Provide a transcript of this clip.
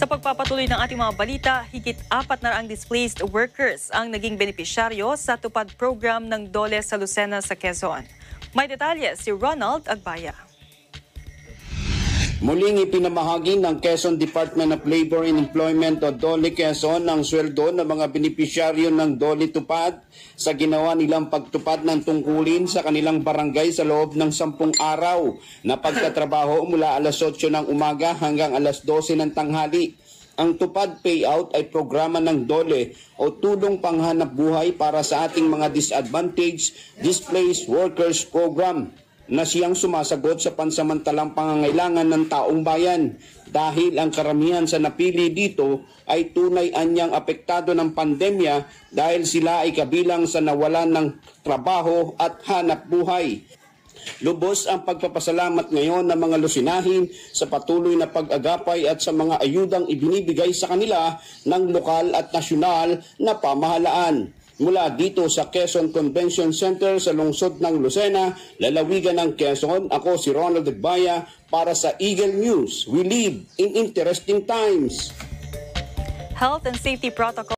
Sa pagpapatuloy ng ating mga balita, higit 400 displaced workers ang naging benepisyaryo sa tupad program ng DOLE sa Lucena sa Quezon. May detalye si Ronald Agbaya. Muling ipinamahagi ng Quezon Department of Labor and Employment o DOLE Quezon ang sweldo ng mga benepisyaryo ng DOLE Tupad sa ginawa nilang pagtupad ng tungkulin sa kanilang barangay sa loob ng 10 araw na pagtatrabaho mula alas 8 ng umaga hanggang alas 12 ng tanghali. Ang tupad payout ay programa ng DOLE o tulong panghanap buhay para sa ating mga disadvantaged displaced workers program na siyang sumasagot sa pansamantalang pangangailangan ng taong bayan dahil ang karamihan sa napili dito ay tunay anyang apektado ng pandemya dahil sila ay kabilang sa nawalan ng trabaho at hanap buhay. Lubos ang pagpapasalamat ngayon ng mga Lucinahin sa patuloy na pag-agapay at sa mga ayudang ibinibigay sa kanila ng lokal at nasyonal na pamahalaan. Mula dito sa Quezon Convention Center sa lungsod ng Lucena, lalawigan ng Quezon, ako si Ronald Agbaya para sa Eagle News. We live in interesting times. Health and safety protocol